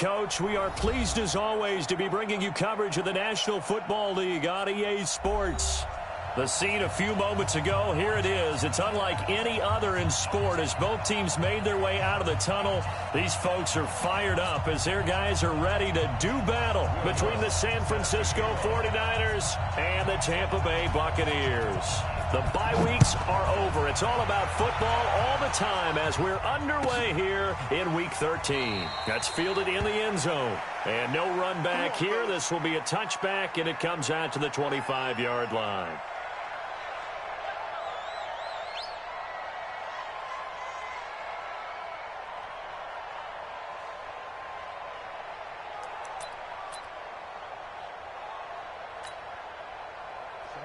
Coach. We are pleased, as always, to be bringing you coverage of the National Football League on EA Sports. The scene a few moments ago, here it is. It's unlike any other in sport as both teams made their way out of the tunnel. These folks are fired up as their guys are ready to do battle between the San Francisco 49ers and the Tampa Bay Buccaneers. The bye weeks are over. It's all about football all the time as we're underway here in Week 13. That's fielded in the end zone. And no run back here. This will be a touchback, and it comes out to the 25-yard line.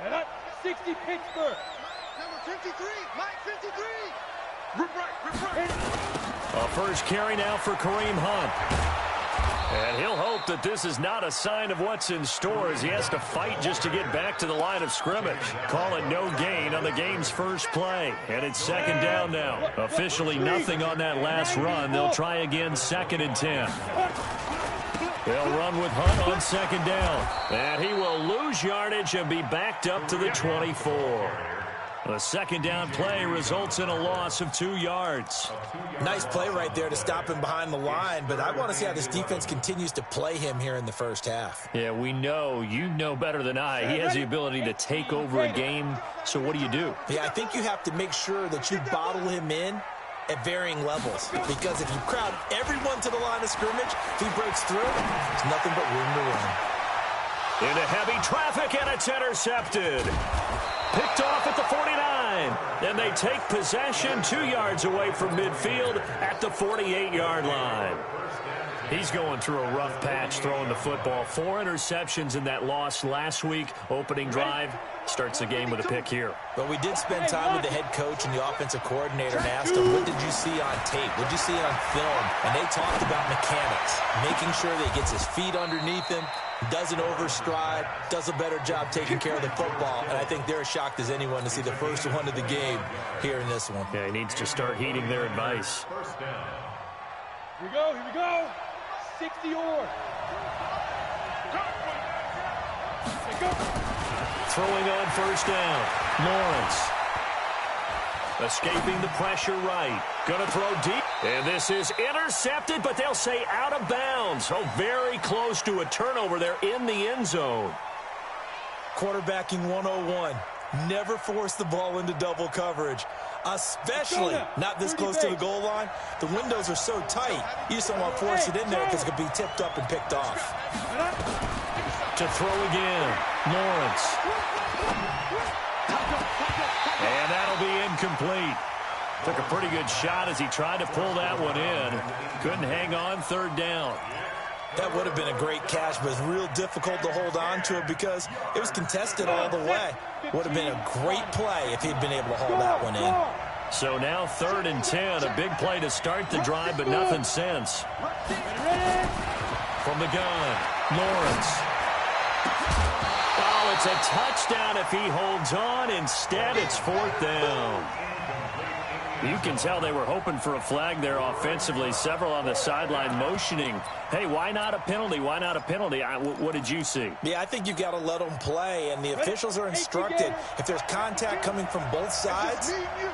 Set up, 60 Pittsburgh. Number 53, Mike 53. Rip right. A first carry now for Kareem Hunt. And he'll hope that this is not a sign of what's in store as he has to fight just to get back to the line of scrimmage. Call it no gain on the game's first play. And it's second down now. Officially nothing on that last run. They'll try again, 2nd and 10. They'll run with Hunt on second down. And he will lose yardage and be backed up to the 24. The second down play results in a loss of 2 yards. Nice play right there to stop him behind the line, but I want to see how this defense continues to play him here in the first half. Yeah, we know. You know better than I. He has the ability to take over a game, so what do? Yeah, I think you have to make sure that you bottle him in at varying levels, because if you crowd everyone to the line of scrimmage, if he breaks through, there's nothing but room to run. Into heavy traffic, and it's intercepted. Picked off at the 49. And they take possession 2 yards away from midfield at the 48-yard line. He's going through a rough patch throwing the football. 4 interceptions in that loss last week. Opening drive starts the game with a pick here. But we did spend time with the head coach and the offensive coordinator and asked him, what did you see on tape? What did you see on film? And they talked about mechanics, making sure that he gets his feet underneath him, doesn't overstride, does a better job taking care of the football. And I think they're as shocked as anyone to see the first one of the game here in this one. Yeah, he needs to start heeding their advice. Here we go. 60 or. Go. Throwing on first down. Lawrence. Escaping the pressure right. Going to throw deep. And this is intercepted, but they'll say out of bounds. Oh, very close to a turnover there in the end zone. Quarterbacking 101. Never force the ball into double coverage, especially not this close to the goal line. The windows are so tight, you just don't want to force it in there because it could be tipped up and picked off. To throw again, Lawrence. And that'll be incomplete. Took a pretty good shot as he tried to pull that one in. Couldn't hang on, 3rd down. That would have been a great catch, but it's real difficult to hold on to it because it was contested all the way. Would have been a great play if he'd been able to hold that one in. So now 3rd and 10, a big play to start the drive, but nothing since. From the gun, Lawrence. Oh, it's a touchdown if he holds on. Instead, it's 4th down. You can tell they were hoping for a flag there offensively. Several on the sideline motioning. Hey, why not a penalty? Why not a penalty? What did you see? Yeah, I think you've got to let them play, and the officials are instructed if there's contact coming from both sides,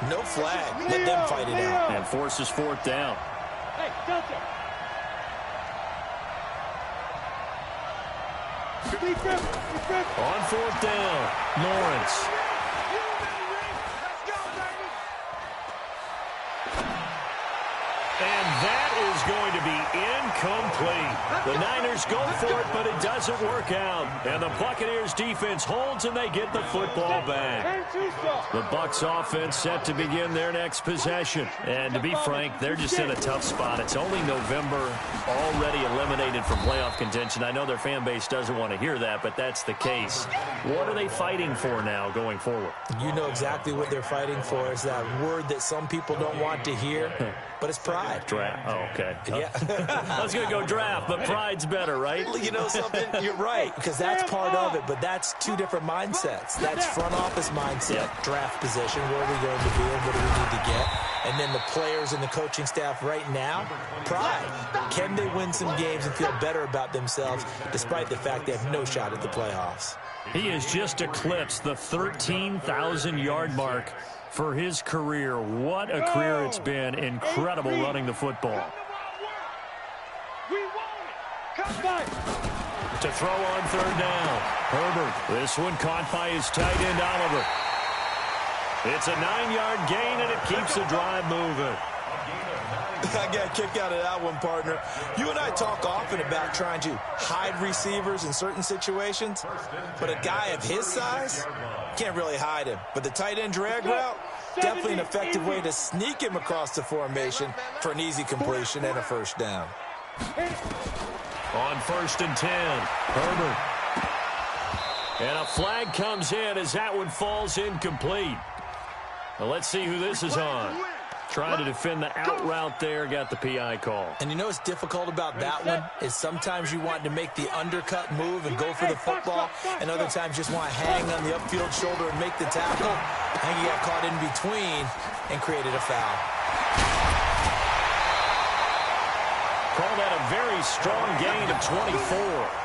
no flag. Let them fight it out. And forces 4th down. Hey, Delta. On 4th down, Lawrence. And that is going to be incomplete. The Niners go for it, but it doesn't work out. And the Buccaneers defense holds, and they get the football back. The Bucs offense set to begin their next possession. And to be frank, they're just in a tough spot. It's only November, already eliminated from playoff contention. I know their fan base doesn't want to hear that, but that's the case. What are they fighting for now going forward? You know exactly what they're fighting for. Is that word that some people don't want to hear, but it's pride. Draft. Oh, okay. Yeah. I was going to go draft, but pride's better, right? You know something? You're right, because that's part of it, but that's 2 different mindsets. That's front office mindset, draft position, where are we going to be and what do we need to get? And then the players and the coaching staff right now, pride. Can they win some games and feel better about themselves despite the fact they have no shot at the playoffs? He has just eclipsed the 13,000-yard mark for his career. What a career it's been. Incredible running the football. To throw on third down. Herbert. This one caught by his tight end, Oliver. It's a 9-yard gain, and it keeps the drive moving. I got a kick out of that one, partner. You and I talk often about trying to hide receivers in certain situations, but a guy of his size can't really hide him. But the tight end drag route, definitely an effective way to sneak him across the formation for an easy completion and a first down. On 1st and 10, Herbert. And a flag comes in as that one falls incomplete. Well, let's see who this is on. Trying to defend the out route there, got the PI call. And you know what's difficult about that one is sometimes you want to make the undercut move and go for the football, and other times just want to hang on the upfield shoulder and make the tackle. I think he got caught in between and created a foul. Call that a very strong gain of 24.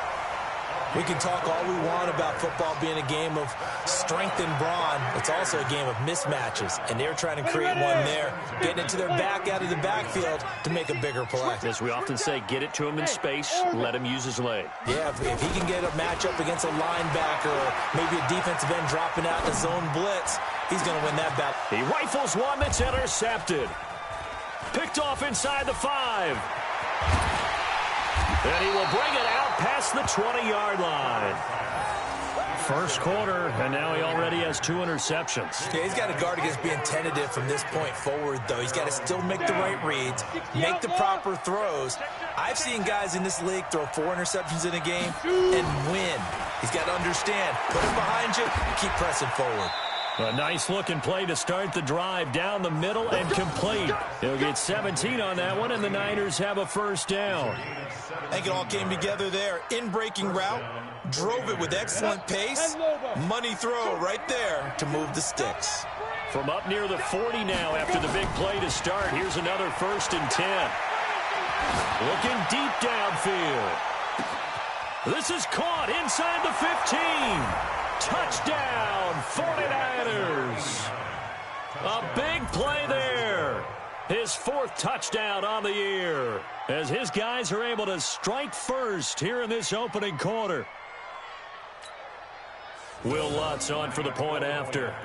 We can talk all we want about football being a game of strength and brawn. It's also a game of mismatches, and they're trying to create one there, getting it to their back out of the backfield to make a bigger play. As we often say, get it to him in space, let him use his leg. Yeah, if he can get a matchup against a linebacker or maybe a defensive end dropping out in a zone blitz, he's going to win that battle. He rifles one that's intercepted. Picked off inside the 5. And he will bring it out past the 20-yard line. First quarter, and now he already has 2 interceptions. Yeah, he's got to guard against being tentative from this point forward, though. He's got to still make the right reads, make the proper throws. I've seen guys in this league throw 4 interceptions in a game and win. He's got to understand, put it behind you, and keep pressing forward. A nice-looking play to start the drive down the middle and complete. He'll get 17 on that one, and the Niners have a first down. I think it all came together there. In-breaking route, drove it with excellent pace. Money throw right there to move the sticks. From up near the 40 now after the big play to start. Here's another 1st and 10. Looking deep downfield. This is caught inside the 15. Touchdown, 49ers. A big play there. His 4th touchdown on the year as his guys are able to strike first here in this opening quarter. Will Lutz on for the point after.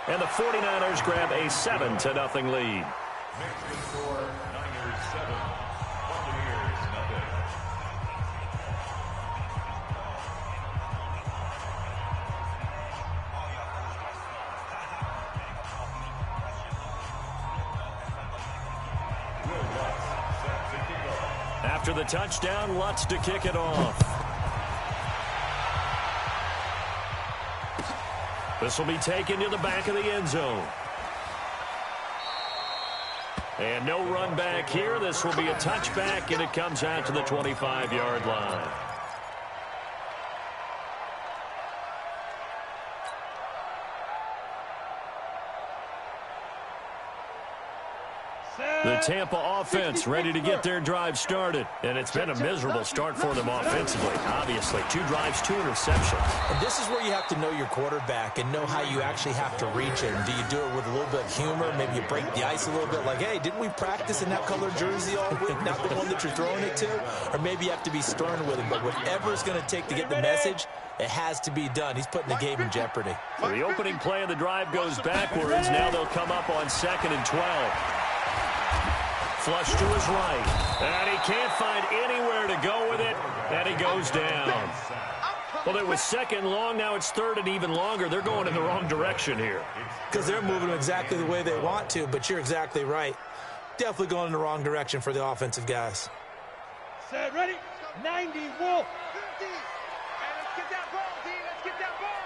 And the 49ers grab a 7-0 lead. After the touchdown, Lutz to kick it off. This will be taken to the back of the end zone. And no run back here. This will be a touchback, and it comes out to the 25-yard line. The Tampa offense ready to get their drive started. And it's been a miserable start for them offensively. Obviously, 2 drives, 2 interceptions. And this is where you have to know your quarterback and know how you actually have to reach him. Do you do it with a little bit of humor? Maybe you break the ice a little bit like, hey, didn't we practice in that color jersey all week? Not the one that you're throwing it to? Or maybe you have to be stern with him. But whatever it's going to take to get the message, it has to be done. He's putting the game in jeopardy. So the opening play of the drive goes backwards. Now they'll come up on 2nd and 12. Flush to his right. And he can't find anywhere to go with it. And he goes down. Well, it was 2nd long. Now it's 3rd and even longer. They're going in the wrong direction here. Because they're moving exactly the way they want to, but you're exactly right. Definitely going in the wrong direction for the offensive guys. Set, ready? 90, Wolf. 50. And let's get that ball, D. Let's get that ball.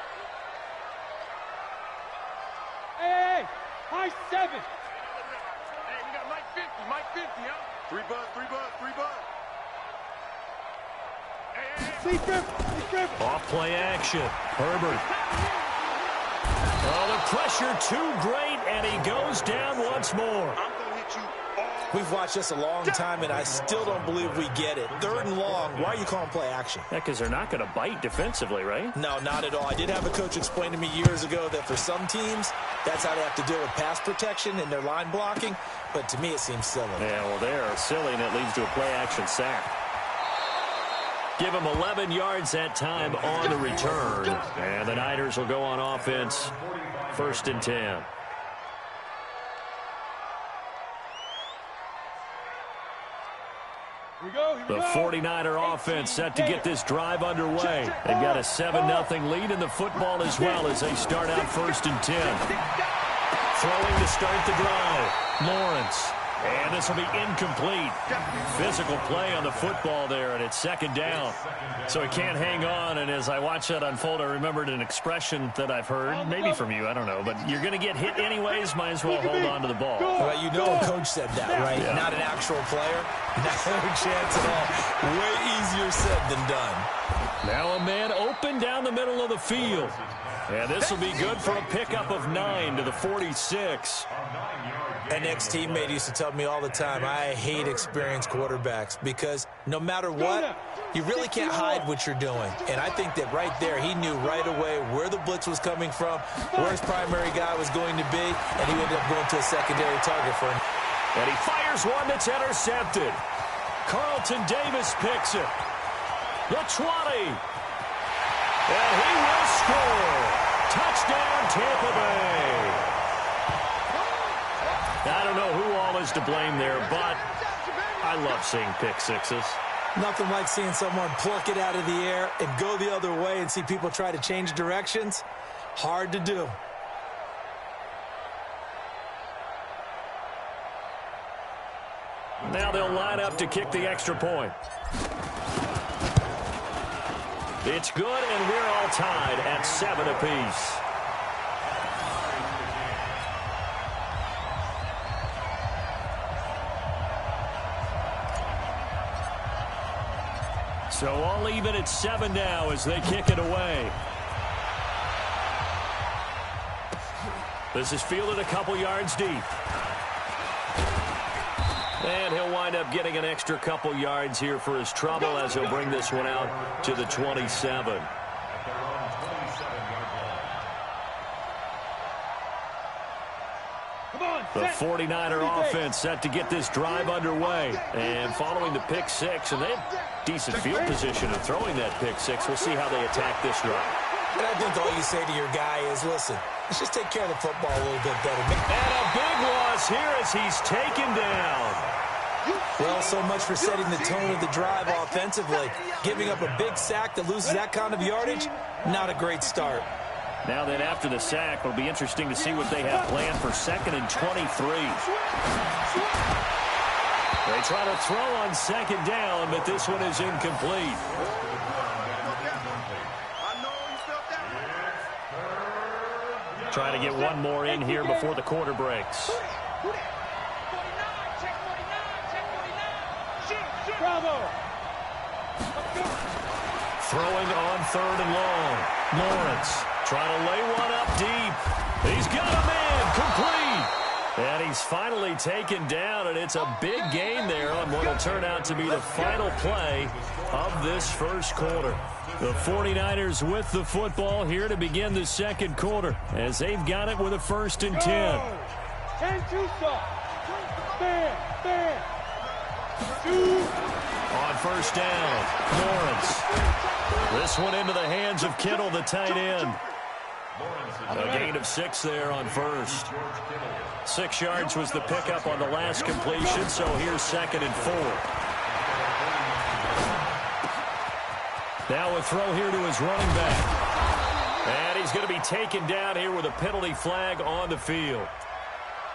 Hey, high 7. Hey, we got Mike 50, Mike 50, huh? 3 bucks, 3 bucks, 3 bucks. Hey, hey, hey. Sleep grip. Off play action. Herbert. Oh, the pressure too great, and he goes down once more. I'm going to hit you all. We've watched this a long time, and I still don't believe we get it. 3rd and long. Why are you calling play action? Yeah, because they're not going to bite defensively, right? No, not at all. I did have a coach explain to me years ago that for some teams, that's how they have to deal with pass protection and their line blocking. But to me, it seems silly. Yeah, well, they're silly, and it leads to a play-action sack. Give him 11 yards that time on the return. And the Niners will go on offense, 1st and 10. The 49er offense set to get this drive underway. They've got a 7-0 lead in the football as well as they start out 1st and 10. Throwing to start the drive. Lawrence. And this will be incomplete. Physical play on the football there, and it's 2nd down. So he can't hang on, and as I watched that unfold, I remembered an expression that I've heard, maybe from you, I don't know, but you're going to get hit anyways, might as well hold on to the ball. Well, you know a coach said that, right? Yeah. Not an actual player. No chance at all. Way easier said than done. Now a man open down the middle of the field. And this will be good for a pickup of 9 to the 46. An ex-teammate used to tell me all the time, I hate experienced quarterbacks because no matter what, you really can't hide what you're doing. And I think that right there, he knew right away where the blitz was coming from, where his primary guy was going to be, and he ended up going to a secondary target for him. And he fires one that's intercepted. Carlton Davis picks it. The 20. And he will score. Touchdown, Tampa Bay. I don't know who all is to blame there, but I love seeing pick sixes. Nothing like seeing someone pluck it out of the air and go the other way and see people try to change directions. Hard to do. Now they'll line up to kick the extra point. It's good, and we're all tied at 7 apiece. So all even at 7 now as they kick it away. This is fielded a couple yards deep. And he'll wind up getting an extra couple yards here for his trouble as he'll bring this one out to the 27. The 49er offense set to get this drive underway. And following the pick six, and they have decent field position of throwing that pick six. We'll see how they attack this drive. And I think all you say to your guy is, listen, let's just take care of the football a little bit better. And a big loss here as he's taken down. Well, so much for setting the tone of the drive offensively. Giving up a big sack that loses that kind of yardage, not a great start. Now then, after the sack, it'll be interesting to see what they have planned for 2nd and 23. They try to throw on 2nd down, but this one is incomplete. Trying to get one more in here before the quarter breaks. Bravo! Throwing on 3rd and long. Lawrence trying to lay one up deep. He's got a man complete. And he's finally taken down, and it's a big gain there on what will turn out to be the final play of this first quarter. The 49ers with the football here to begin the second quarter as they've got it with a 1st and 10. 10-2 stop. Bam. 2. On 1st down, Lawrence. This one into the hands of Kittle, the tight end. A gain of 6 there on 1st. 6 yards was the pickup on the last completion, so here's 2nd and 4. Now a throw here to his running back. And he's going to be taken down here with a penalty flag on the field.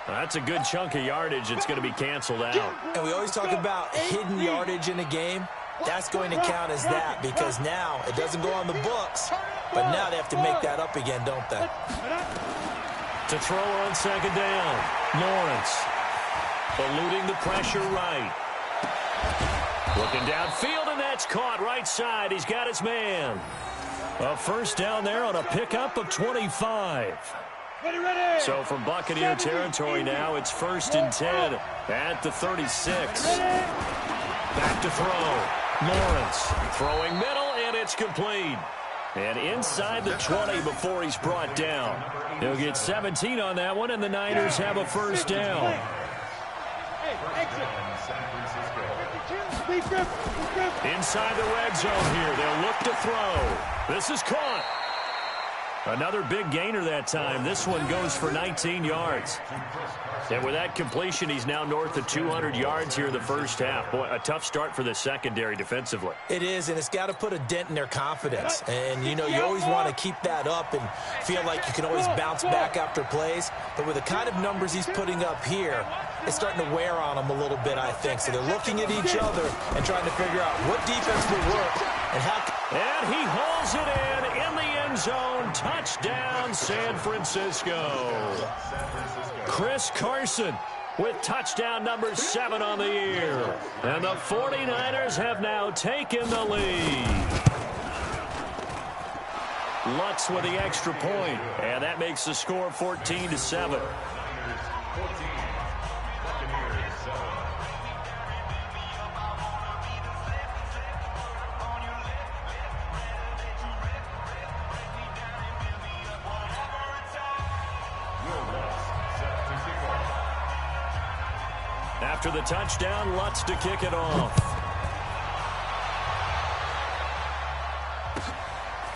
That's a good chunk of yardage. It's going to be canceled out. And we always talk about hidden yardage in a game. That's going to count as that because now it doesn't go on the books, but now they have to make that up again, don't they? To throw on 2nd down, Lawrence eluding the pressure right. Looking downfield, and that's caught right side. He's got his man. A 1st down there on a pickup of 25. Ready. So from Buccaneer territory now, it's 1st and 10 at the 36. Back to throw. Lawrence throwing middle, and it's complete. And inside the 20 before he's brought down. He'll get 17 on that one, and the Niners have a first down. Inside the red zone here. They'll look to throw. This is caught. Another big gainer that time. This one goes for 19 yards. And with that completion, he's now north of 200 yards here in the first half. Boy, a tough start for the secondary defensively. It is, and it's got to put a dent in their confidence. And, you know, you always want to keep that up and feel like you can always bounce back after plays. But with the kind of numbers he's putting up here, it's starting to wear on them a little bit, I think. So they're looking at each other and trying to figure out what defense will work and how. And he hauls it in the end zone. Touchdown, San Francisco. Chris Carson with touchdown number 7 on the year. And the 49ers have now taken the lead. Lutz with the extra point, and that makes the score 14-7. After the touchdown, Lutz to kick it off.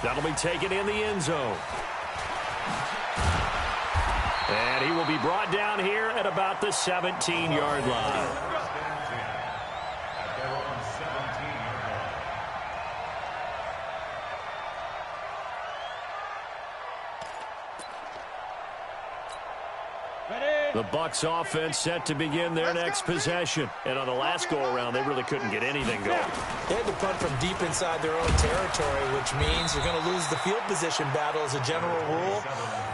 That'll be taken in the end zone. And he will be brought down here at about the 17-yard line. The Bucs offense set to begin their next possession. And on the last go-around, they really couldn't get anything going. They had to punt from deep inside their own territory, which means you're going to lose the field position battle as a general rule.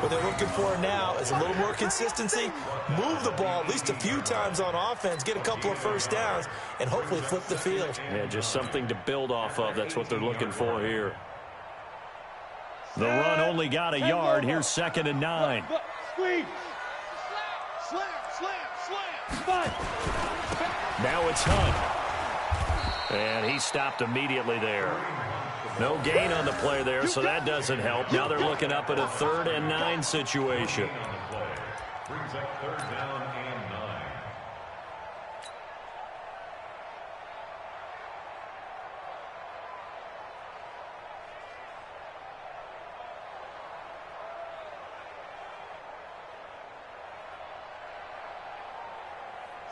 What they're looking for now is a little more consistency, move the ball at least a few times on offense, get a couple of first downs, and hopefully flip the field. Yeah, just something to build off of. That's what they're looking for here. The run only got a yard. Here's 2nd and 9. Now it's Hunt. And he stopped immediately there. No gain on the play there, so that doesn't help. Now they're looking up at a 3rd and 9 situation. Brings up 3rd down and 9.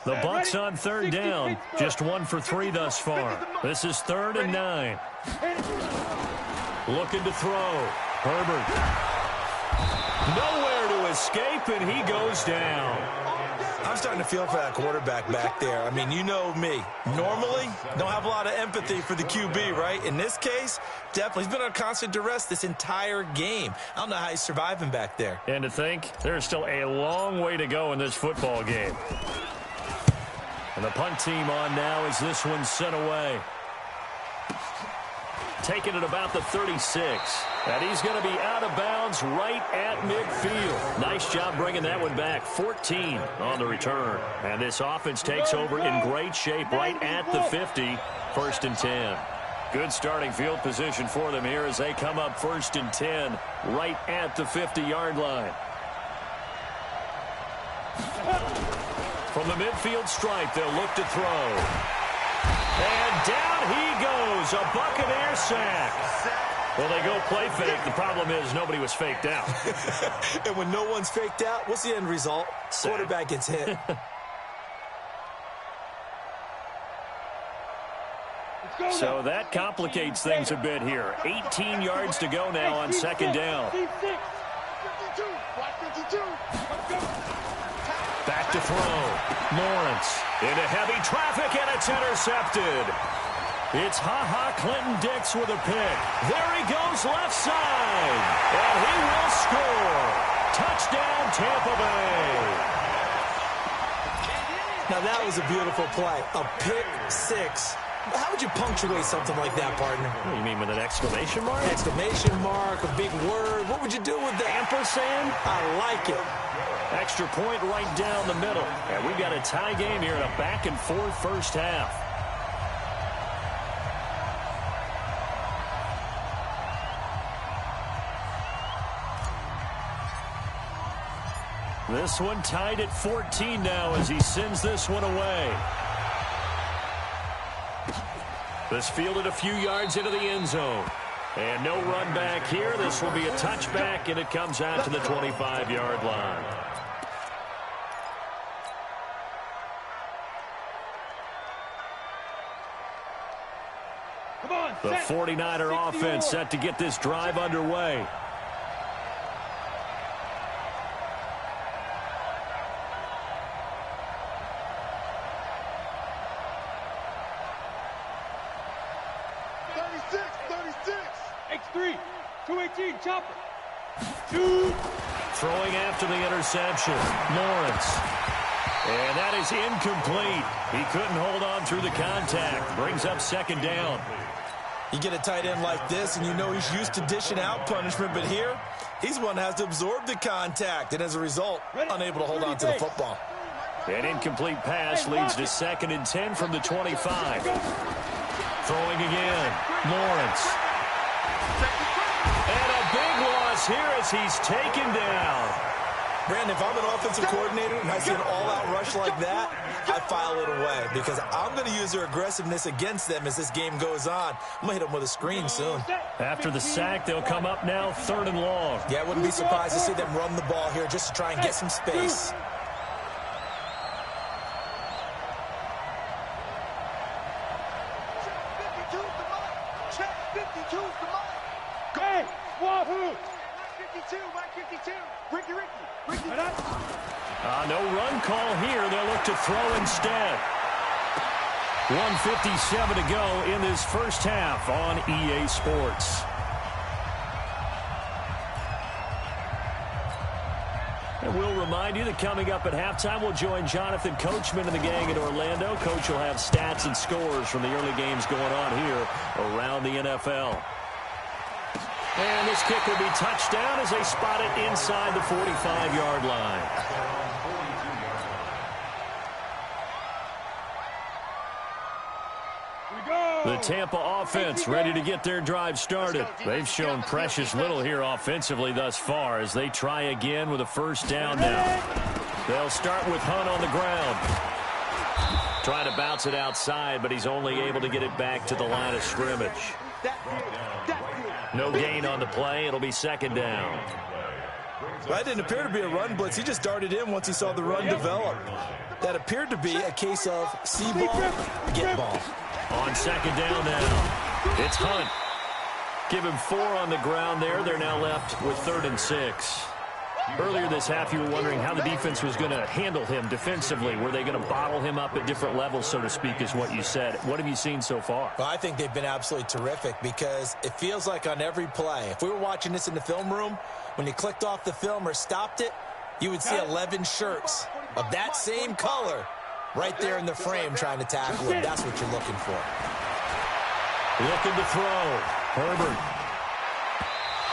The Bucs on 3rd down. Just 1 for 3 thus far. This is 3rd and 9. Looking to throw. Herbert. Nowhere to escape, and he goes down. I'm starting to feel for that quarterback back there. I mean, you know me. Normally, don't have a lot of empathy for the QB, right? In this case, definitely. He's been under constant duress this entire game. I don't know how he's surviving back there. And to think, there's still a long way to go in this football game. And the punt team on now as this one's sent away. Taking it about the 36. And he's going to be out of bounds right at midfield. Nice job bringing that one back. 14 on the return. And this offense takes over in great shape right at the 50. 1st and 10. Good starting field position for them here as they come up 1st and 10 right at the 50-yard line. From the midfield stripe, they'll look to throw. And down he goes, a Buccaneer sack. Well, they go play fake. The problem is nobody was faked out. And when no one's faked out, what's the end result? Sack. Quarterback gets hit. So that complicates things a bit here. 18 yards to go now on 2nd down. Back to throw. Lawrence into heavy traffic, and it's intercepted. It's Clinton-Dix with a pick. There he goes left side. And he will score. Touchdown, Tampa Bay. Now that was a beautiful play. A pick 6 How would you punctuate something like that, partner? What do you mean, with an exclamation mark? Exclamation mark, a big word. What would you do with that? Ampersand? I like it. Extra point right down the middle. And we've got a tie game here in a back-and-forth first half. This one tied at 14 now as he sends this one away. This fielded a few yards into the end zone. And no run back here. This will be a touchback, and it comes out to the 25-yard line. Come on, The 49er offense set to get this drive underway. X3, 218, chopper. Shoot. Throwing after the interception, Lawrence. And that is incomplete. He couldn't hold on through the contact. Brings up second down. You get a tight end like this, and you know he's used to dishing out punishment, but here, he's one that has to absorb the contact, and as a result, unable to hold on to the football. An incomplete pass leads to 2nd and 10 from the 25. Throwing again, Lawrence. And a big loss here as he's taken down. Brandon, if I'm an offensive coordinator and I see an all-out rush like that, I file it away because I'm going to use their aggressiveness against them as this game goes on. I'm going to hit them with a screen soon. After the sack, they'll come up now 3rd and long. Yeah, I wouldn't be surprised to see them run the ball here just to try and get some space. Hey, Wahoo! No run call here. They'll look to throw instead. 1:57 to go in this first half on EA Sports. And we'll remind you that coming up at halftime, we'll join Jonathan Coachman and the gang in Orlando. Coach will have stats and scores from the early games going on here around the NFL. And this kick will be touchdown as they spot it inside the 45-yard line. The Tampa offense ready to get their drive started. They've shown precious little here offensively thus far as they try again with a first down now. They'll start with Hunt on the ground. Trying to bounce it outside, but he's only able to get it back to the line of scrimmage. No gain on the play. It'll be second down. Well, that didn't appear to be a run blitz. He just darted in once he saw the run develop. That appeared to be a case of see ball, get ball. On second down now, it's Hunt. Give him 4 on the ground there. They're now left with 3rd and 6. Earlier this half, you were wondering how the defense was going to handle him defensively. Were they going to bottle him up at different levels, so to speak, is what you said. What have you seen so far? Well, I think they've been absolutely terrific because it feels like on every play, if we were watching this in the film room, when you clicked off the film or stopped it, you would see 11 shirts of that same color right there in the frame trying to tackle him. That's what you're looking for. Looking to throw. Herbert.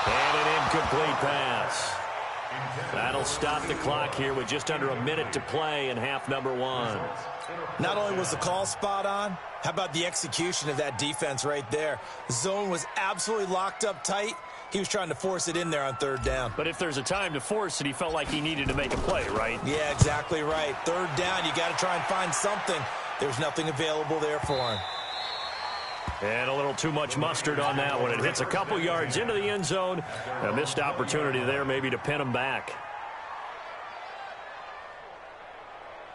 And an incomplete pass. That'll stop the clock here with just under a minute to play in half number 1. Not only was the call spot on, how about the execution of that defense right there? The zone was absolutely locked up tight. He was trying to force it in there on 3rd down. But if there's a time to force it, he felt like he needed to make a play, right? Yeah, exactly right. 3rd down, you got to try and find something. There's nothing available there for him. And a little too much mustard on that one. It hits a couple yards into the end zone. A missed opportunity there maybe to pin him back.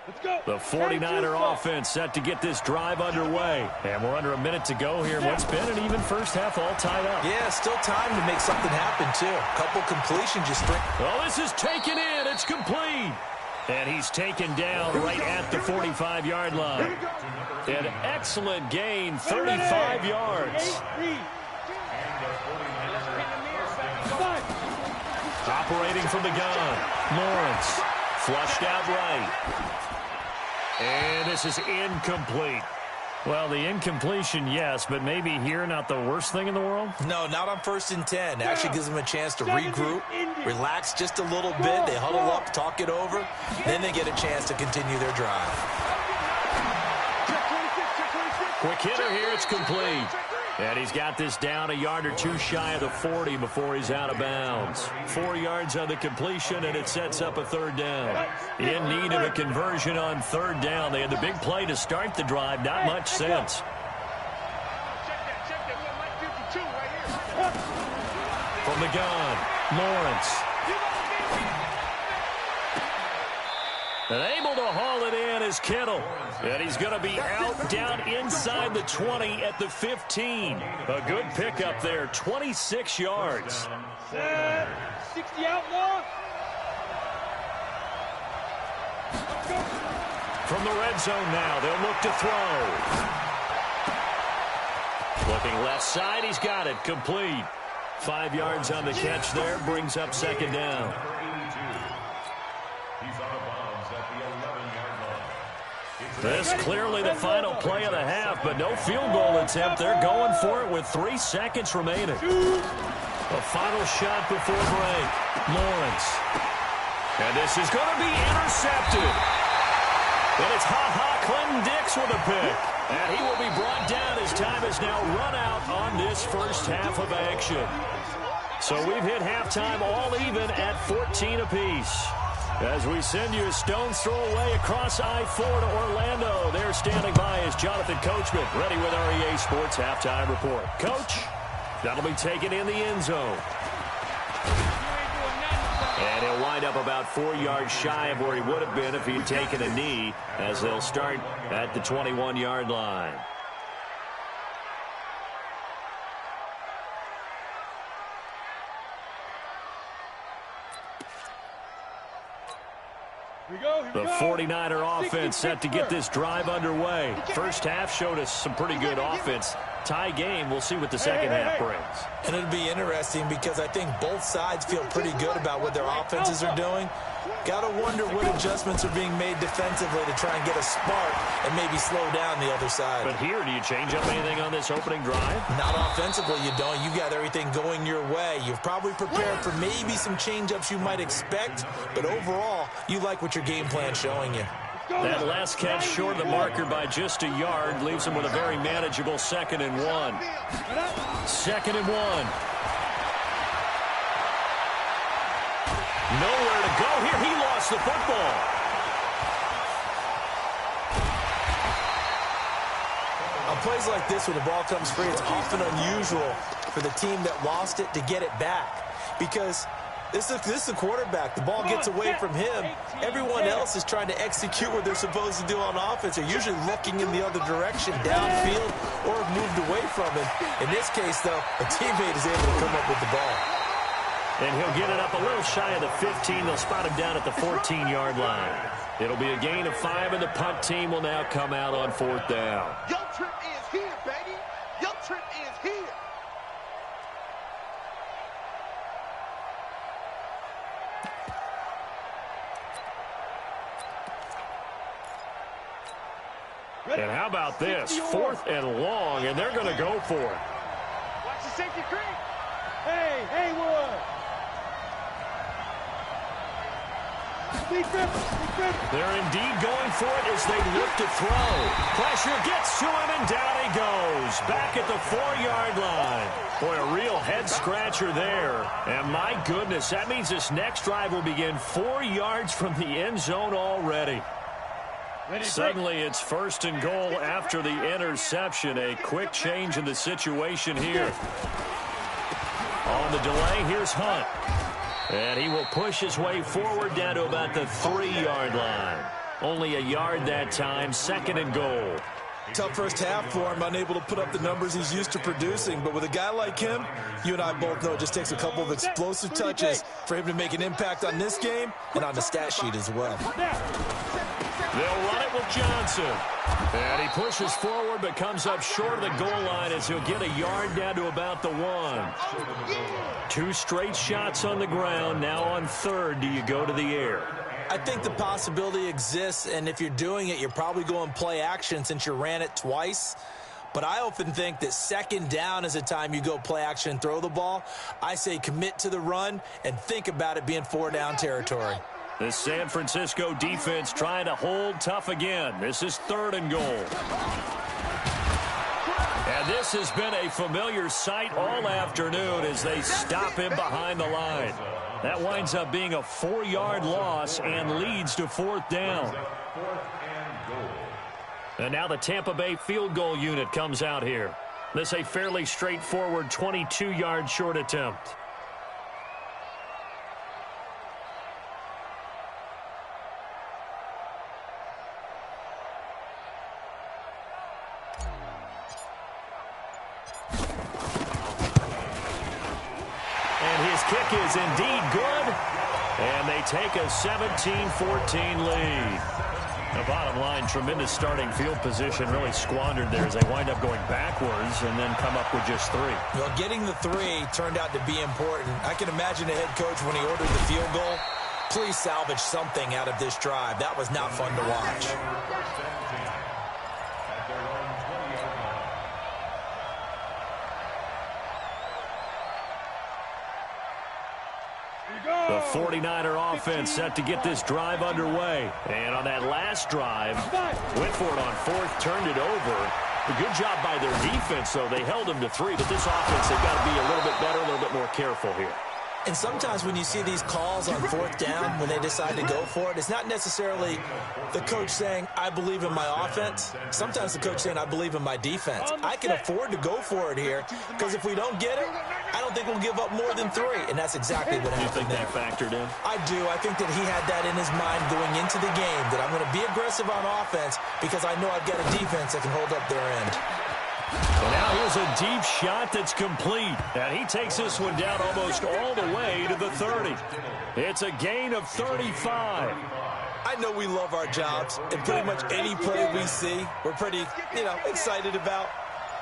Let's go. The 49er offense set to get this drive underway. And we're under a minute to go here. What's been an even first half all tied up. Yeah, still time to make something happen, too. Couple completions just bring. Oh, this is taken in. It's complete. And he's taken down right at the 45-yard line. An excellent gain, 35 yards. Operating from the gun, Lawrence. Flushed out right. And this is incomplete. Well, the incompletion, yes, but maybe here not the worst thing in the world? No, not on 1st and 10. Actually gives them a chance to regroup, relax just a little bit. They huddle up, talk it over. Then they get a chance to continue their drive. Quick hitter here, it's complete. And he's got this down a yard or two shy of the 40 before he's out of bounds. 4 yards on the completion, and it sets up a 3rd down. In need of a conversion on 3rd down. They had the big play to start the drive. Not much sense. From the gun, Lawrence. And able to haul it in is Kittle. And he's going to be out down inside the 20 at the 15. A good pickup there, 26 yards. 60 outlaw. From the red zone now, they'll look to throw. Looking left side, he's got it, complete. 5 yards on the catch there, brings up 2nd down. This clearly the final play of the half, but no field goal attempt. They're going for it with 3 seconds remaining. A final shot before break. Lawrence. And this is going to be intercepted. And it's Clinton Dix with a pick. And he will be brought down as time is now run out on this first half of action. So we've hit halftime all even at 14 apiece. As we send you a stone's throw away across I-4 to Orlando. There standing by is Jonathan Coachman, ready with our EA Sports Halftime Report. Coach, that'll be taken in the end zone. And he'll wind up about 4 yards shy of where he would have been if he had taken a knee, as they'll start at the 21-yard line. The 49er offense set to get this drive underway. First half showed us some pretty good offense. Tie game, we'll see what the second half brings. And it'll be interesting because I think both sides feel pretty good about what their offenses are doing. Got to wonder what adjustments are being made defensively to try and get a spark and maybe slow down the other side. But here, do you change up anything on this opening drive? Not offensively, you don't. You got everything going your way. You've probably prepared for maybe some change-ups you might expect, but overall, you like what your game plan's showing you. That last catch short of the marker by just a yard leaves him with a very manageable 2nd and 1. 2nd and 1. Nowhere to go here. He lost the football. On plays like this, when the ball comes free, it's often unusual for the team that lost it to get it back. Because this is the quarterback. The ball gets away from him. Everyone else is trying to execute what they're supposed to do on offense. They're usually looking in the other direction, downfield, or have moved away from him. In this case, though, a teammate is able to come up with the ball. And he'll get it up a little shy of the 15. They'll spot him down at the 14-yard line. It'll be a gain of 5, and the punt team will now come out on 4th down. Your trip is here, baby. Your trip is here. And how about this? 4th and long, and they're going to go for it. Watch the safety creep. Hey, Haywood. They're indeed going for it as they look to throw. Pressure gets to him, and down he goes. Back at the 4-yard line. Boy, a real head-scratcher there. And my goodness, that means this next drive will begin 4 yards from the end zone already. Suddenly, it's 1st and goal after the interception. A quick change in the situation here. On the delay, here's Hunt. And he will push his way forward down to about the 3-yard line. Only a yard that time, 2nd and goal. Tough first half for him, unable to put up the numbers he's used to producing. But with a guy like him, you and I both know it just takes a couple of explosive touches for him to make an impact on this game and on the stat sheet as well. They'll run it with Johnson. And he pushes forward but comes up short of the goal line as he'll get a yard down to about the 1. 2 straight shots on the ground. Now on 3rd, do you go to the air? I think the possibility exists, and if you're doing it, you're probably going play action since you ran it twice. But I often think that second down is a time you go play action and throw the ball. I say commit to the run and think about it being 4-down territory. The San Francisco defense trying to hold tough again. This is 3rd and goal. And this has been a familiar sight all afternoon as they stop him behind the line. That winds up being a 4-yard loss and leads to 4th down. And now the Tampa Bay field goal unit comes out here. This a fairly straightforward 22-yard short attempt. Kick is indeed good, and they take a 17-14 lead. The bottom line, tremendous starting field position, really squandered there as they wind up going backwards and then come up with just 3. Well, getting the 3 turned out to be important. I can imagine the head coach when he ordered the field goal, please salvage something out of this drive. That was not fun to watch. The 49er offense set to get this drive underway. And on that last drive, went for it on 4th, turned it over. A good job by their defense, though. They held them to 3, but this offense, they've got to be a little bit better, a little bit more careful here. And sometimes when you see these calls on 4th down, when they decide to go for it, it's not necessarily the coach saying, I believe in my offense. Sometimes the coach saying, I believe in my defense. I can afford to go for it here because if we don't get it, I don't think we'll give up more than 3. And that's exactly what happened there. You think that factored in? I do. I think that he had that in his mind going into the game, that I'm going to be aggressive on offense because I know I've got a defense that can hold up their end. And now here's a deep shot that's complete. And he takes this one down almost all the way to the 30. It's a gain of 35. I know we love our jobs, and pretty much any play we see, we're pretty, excited about.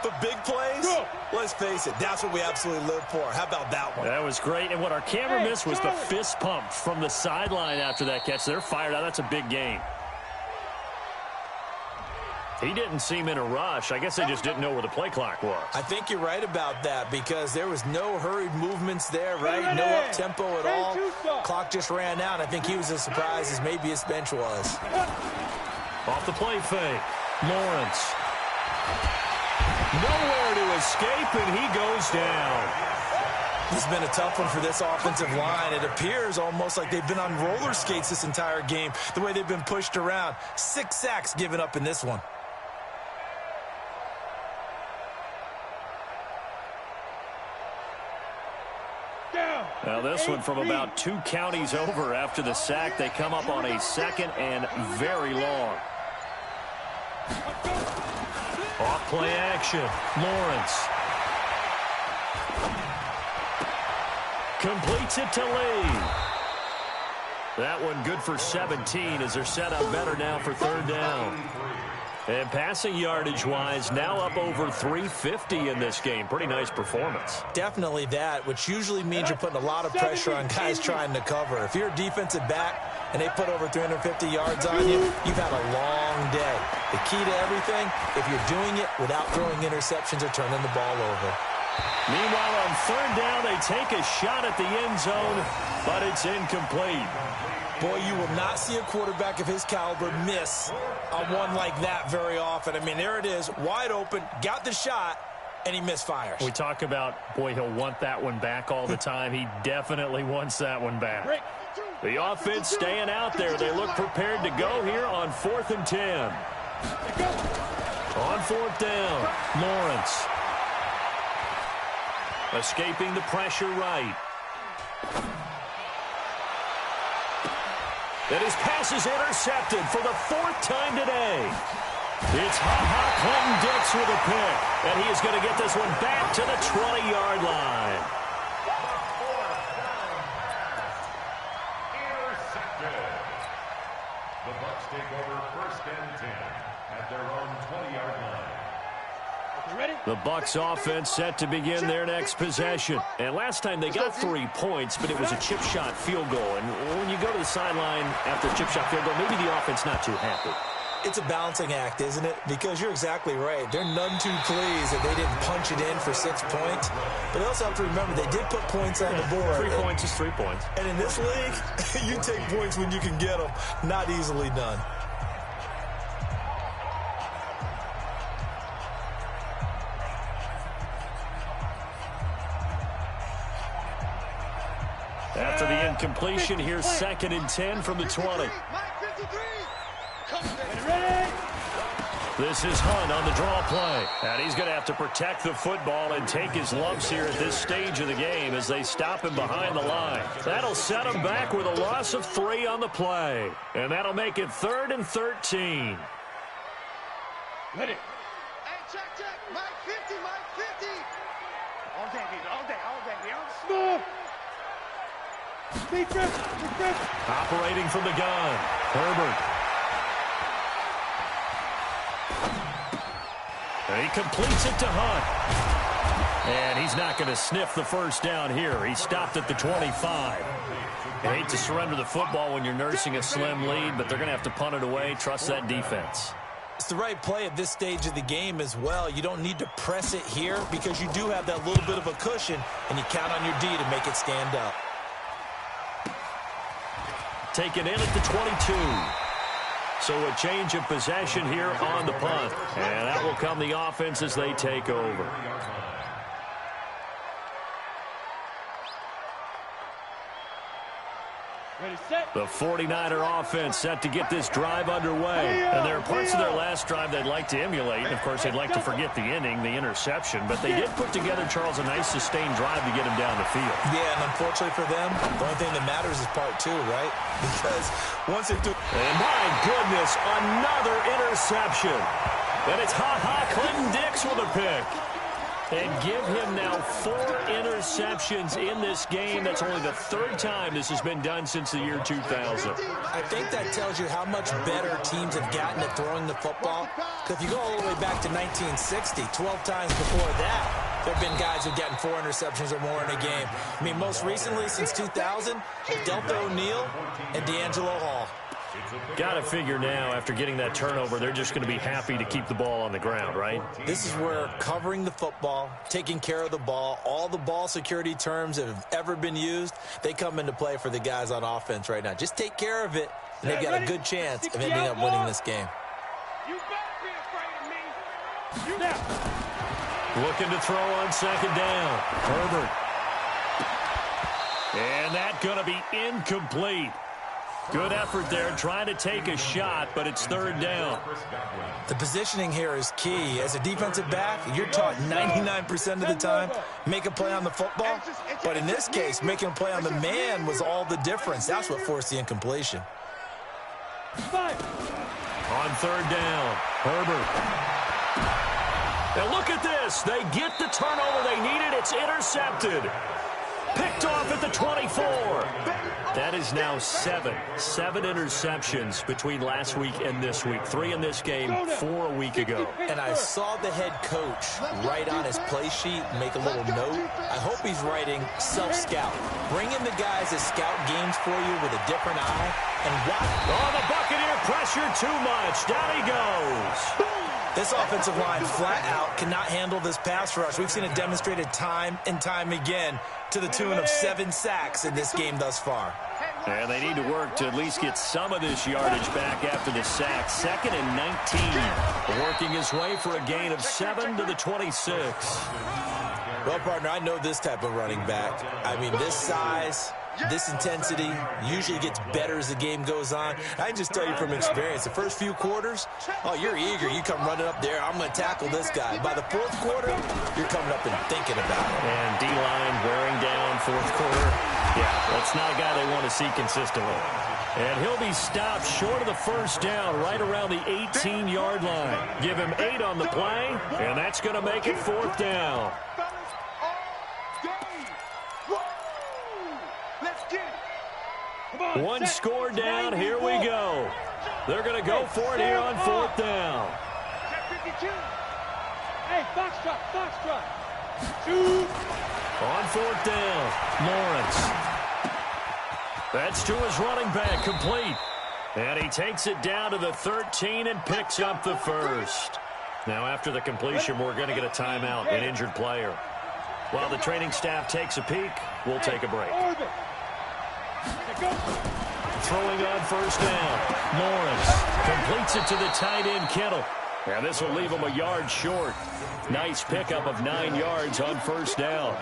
But big plays, let's face it, that's what we absolutely live for. How about that one? That was great. And what our camera missed was the fist pump from the sideline after that catch. They're fired out. That's a big gain. He didn't seem in a rush. I guess they just didn't know where the play clock was. I think you're right about that because there was no hurried movements there, right? No up-tempo at all. Clock just ran out. I think he was as surprised as maybe his bench was. Off the play fake. Lawrence. Nowhere to escape, and he goes down. It's been a tough one for this offensive line. It appears almost like they've been on roller skates this entire game, the way they've been pushed around. 6 sacks given up in this one. Now this one from about 2 counties over after the sack. They come up on a 2nd and very long. Off play action. Lawrence. Completes it to Lee. That one good for 17 as they're set up better now for 3rd down. And passing yardage-wise, now up over 350 in this game. Pretty nice performance. Definitely that, which usually means you're putting a lot of pressure on guys trying to cover. If you're a defensive back and they put over 350 yards on you, you've had a long day. The key to everything, if you're doing it without throwing interceptions or turning the ball over. Meanwhile, on 3rd down, they take a shot at the end zone, but it's incomplete. Boy, you will not see a quarterback of his caliber miss on one like that very often. I mean, there it is, wide open, got the shot, and he misfires. We talk about, boy, he'll want that one back all the time. He definitely wants that one back. The offense staying out there. They look prepared to go here on 4th and 10. On 4th down, Lawrence. Escaping the pressure right. And his pass is intercepted for the 4th time today. It's Clinton Dix with a pick. And he is going to get this one back to the 20-yard line. Intercepted. The Bucs take over 1st and 10 at their own 20-yard line. The Bucs offense set to begin their next possession. And last time they got 3 points, but it was a chip shot field goal. And when you go to the sideline after a chip shot field goal, maybe the offense not too happy. It's a balancing act, isn't it? Because you're exactly right. They're none too pleased that they didn't punch it in for 6 points. But they also have to remember they did put points on the board. 3 points is 3 points. And in this league, you take points when you can get them. Not easily done. After the incompletion, here's 2nd and 10 from the 20. This is Hunt on the draw play. And he's going to have to protect the football and take his lumps here at this stage of the game as they stop him behind the line. That'll set him back with a loss of 3 on the play. And that'll make it 3rd and 13. Ready. Hey, check. Mike 50, Mike 50. All day, Leon. Defense. Operating from the gun. Herbert. And he completes it to Hunt. And he's not going to sniff the first down here. He stopped at the 25. You hate to surrender the football when you're nursing a slim lead, but they're going to have to punt it away. Trust that defense. It's the right play at this stage of the game as well. You don't need to press it here because you do have that little bit of a cushion, and you count on your D to make it stand up. Taken in at the 22. So a change of possession here on the punt. And that will come the offense as they take over. The 49er offense set to get this drive underway. And there are parts of their last drive they'd like to emulate. And, of course, they'd like to forget the ending, the interception. But they did put together, Charles, a nice sustained drive to get him down the field. Yeah, and unfortunately for them, the only thing that matters is part 2, right? Because once it took... And my goodness, another interception. And it's Clinton Dix with a pick. And give him now 4 interceptions in this game. That's only the 3rd time this has been done since the year 2000. I think that tells you how much better teams have gotten at throwing the football. Because if you go all the way back to 1960, 12 times before that, there have been guys who've gotten 4 interceptions or more in a game. I mean, most recently, since 2000, Delta O'Neal and D'Angelo Hall. Got to figure now, after getting that turnover, they're just going to be happy to keep the ball on the ground, right? This is where covering the football, taking care of the ball, all the ball security terms that have ever been used, they come into play for the guys on offense right now. Just take care of it, and they've got a good chance of ending up winning this game. You better be afraid of me. Looking to throw on 2nd down. Herbert. And that's going to be incomplete. Good effort there, trying to take a shot, but it's 3rd down. The positioning here is key. As a defensive back, you're taught 99% of the time, make a play on the football. But in this case, making a play on the man was all the difference. That's what forced the incompletion. On 3rd down, Herbert. Now look at this. They get the turnover they needed. It's intercepted. Picked off at the 24. That is now 7 interceptions between last week and this week. 3 in this game, 4 a week ago. And I saw the head coach write on his play sheet, make a little note. I hope he's writing self-scout. Bring in the guys that scout games for you with a different eye and watch. Oh, the Buccaneer pressure too much. Down he goes. This offensive line flat out cannot handle this pass rush. We've seen it demonstrated time and time again to the tune of 7 sacks in this game thus far. And they need to work to at least get some of this yardage back after the sack. 2nd and 19. Working his way for a gain of 7 to the 26. Well, partner, I know this type of running back. I mean, this size, this intensity usually gets better as the game goes on. I can just tell you from experience, the first few quarters, oh, you're eager. You come running up there. I'm going to tackle this guy. By the 4th quarter, you're coming up and thinking about it. And D-line wearing down 4th quarter. Yeah, that's not a guy they want to see consistently. And he'll be stopped short of the 1st down right around the 18-yard line. Give him 8 on the play, and that's going to make it 4th down. One score down, here we go. They're going to go for it here on 4th down. Hey, foxtrot, foxtrot. Shoot. On fourth down, Lawrence. That's to his running back, complete. And he takes it down to the 13 and picks up the first. Now, after the completion, we're going to get a timeout, an injured player. While the training staff takes a peek, we'll take a break. Throwing on first down, Lawrence completes it to the tight end, Kittle. And this will leave him a yard short. Nice pickup of 9 yards on first down.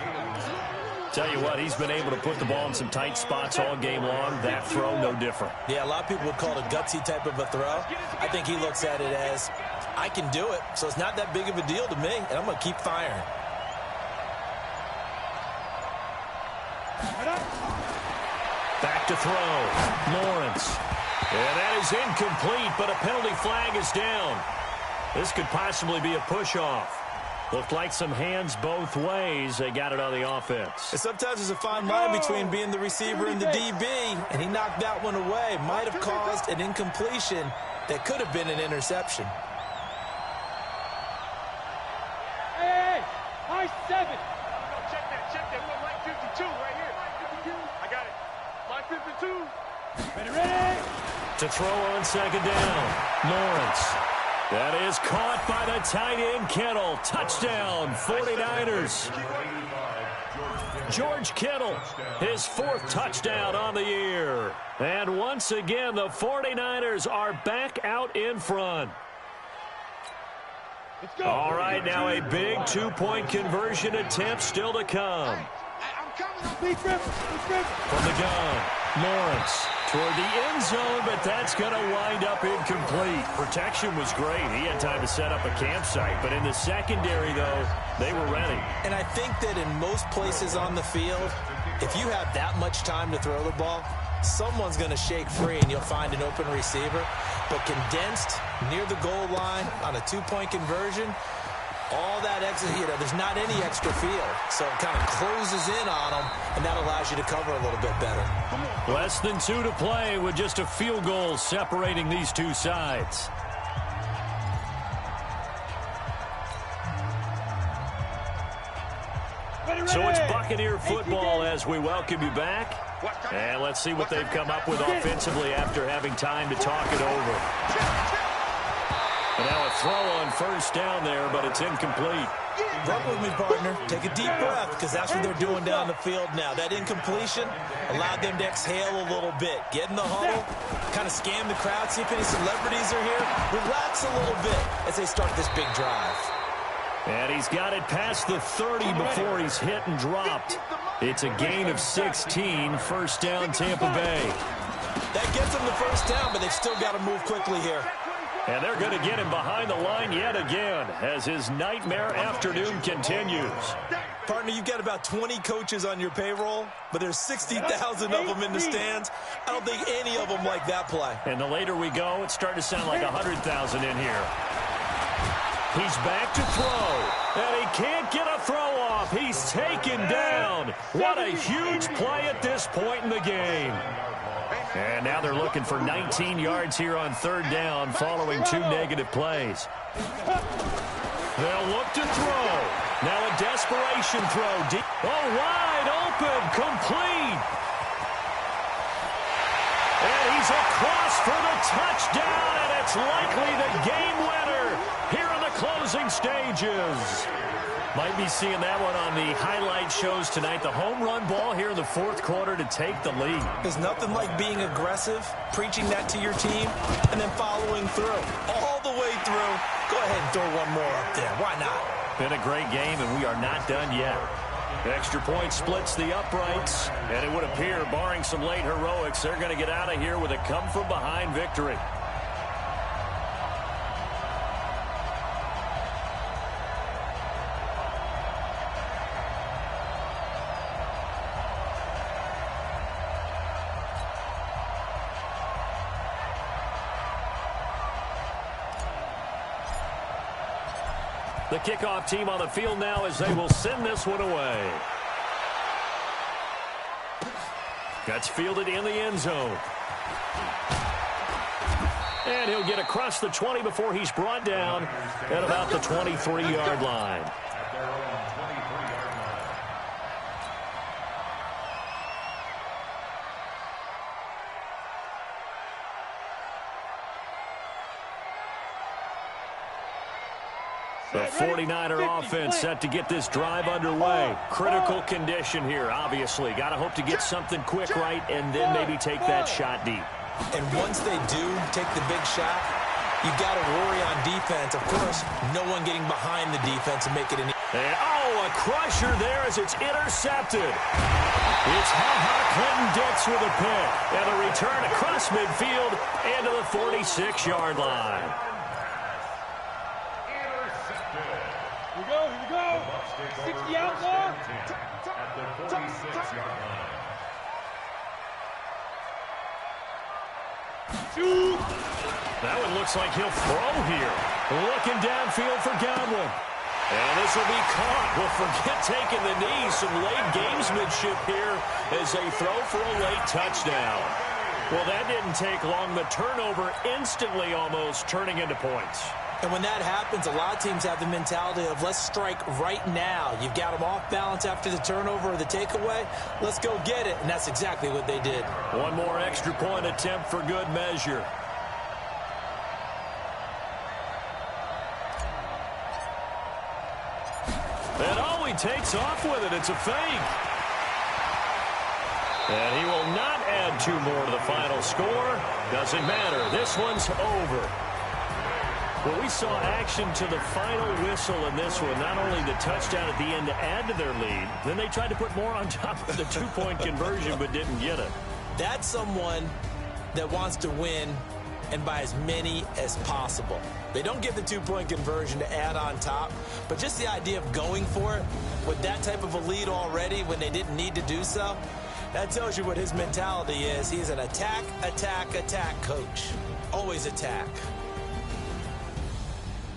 Tell you what, he's been able to put the ball in some tight spots all game long. That throw, no different. Yeah, a lot of people would call it a gutsy type of a throw. I think he looks at it as, I can do it, so it's not that big of a deal to me, and I'm going to keep firing. Back to throw, Lawrence. And that is incomplete, but a penalty flag is down. This could possibly be a push-off. Looked like some hands both ways. They got it on the offense. And sometimes there's a fine line between being the receiver and the DB, and he knocked that one away. Might have caused an incompletion that could have been an interception. Hey, high 7. Check that. We're line 52 right here. I got it. Line 52. Ready. To throw on second down, Lawrence. That is caught by the tight end, Kittle. Touchdown, 49ers. George Kittle, his 4th touchdown on the year. And once again, the 49ers are back out in front. Let's go. All right, now a big 2-point conversion attempt still to come. From the gun, Lawrence toward the end zone, but that's going to wind up incomplete. Protection was great. He had time to set up a campsite, but in the secondary, though, they were ready. And I think that in most places on the field, if you have that much time to throw the ball, someone's going to shake free and you'll find an open receiver. But condensed near the goal line on a 2-point conversion, all that extra, there's not any extra field. So it kind of closes in on them, and that allows you to cover a little bit better. Less than 2 to play with just a field goal separating these two sides. So it's Buccaneer football as we welcome you back. And let's see what they've come up with offensively after having time to talk it over. And now a throw on first down there, but it's incomplete. Work with me, partner. Take a deep breath, because that's what they're doing down the field now. That incompletion allowed them to exhale a little bit. Get in the huddle, kind of scan the crowd, see if any celebrities are here. Relax a little bit as they start this big drive. And he's got it past the 30 before he's hit and dropped. It's a gain of 16, first down Tampa Bay. That gets them the first down, but they've still got to move quickly here. And they're going to get him behind the line yet again as his nightmare afternoon continues. Partner, you've got about 20 coaches on your payroll, but there's 60,000 of them in the stands. I don't think any of them like that play. And the later we go, it's starting to sound like 100,000 in here. He's back to throw, and he can't get a throw off. He's taken down. What a huge play at this point in the game. And now they're looking for 19 yards here on third down following 2 negative plays. They'll look to throw. Now a desperation throw. Deep. Oh, wide open, complete. And he's across for the touchdown, and it's likely the game winner here in the closing stages. Might be seeing that one on the highlight shows tonight. The home run ball here in the 4th quarter to take the lead. There's nothing like being aggressive, preaching that to your team, and then following through. All the way through. Go ahead and throw one more up there. Why not? Been a great game, and we are not done yet. Extra point splits the uprights, and it would appear, barring some late heroics, they're going to get out of here with a come-from-behind victory. The kickoff team on the field now as they will send this one away. That's fielded in the end zone. And he'll get across the 20 before he's brought down at about the 23-yard line. At their own 23-yard line. The 49er offense set to get this drive underway. Critical condition here, obviously. Got to hope to get something quick right and then maybe take that shot deep. And once they do take the big shot, you've got to worry on defense. Of course, no one getting behind the defense and make it an... And, oh, a crusher there as it's intercepted. It's Ha-Ha Clinton-Dix with a pick. And a return across midfield and to the 46-yard line. Here we go. 60 out more. At the 46-yard line. Shoot. That one looks like he'll throw here. Looking downfield for Godwin. And this will be caught. We'll forget taking the knee. Some late gamesmanship here as they throw for a late touchdown. Well, that didn't take long. The turnover instantly almost turning into points. And when that happens, a lot of teams have the mentality of let's strike right now. You've got them off balance after the turnover or the takeaway. Let's go get it. And that's exactly what they did. One more extra point attempt for good measure. And oh, he takes off with it. It's a fake. And he will not add two more to the final score. Doesn't matter. This one's over. Well, we saw action to the final whistle in this one. Not only the touchdown at the end to add to their lead, then they tried to put more on top of the two-point conversion but didn't get it. That's someone that wants to win and by as many as possible. They don't get the two-point conversion to add on top, but just the idea of going for it with that type of a lead already when they didn't need to do so, that tells you what his mentality is. He's an attack, attack, attack coach. Always attack.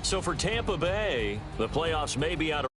So for Tampa Bay, the playoffs may be out of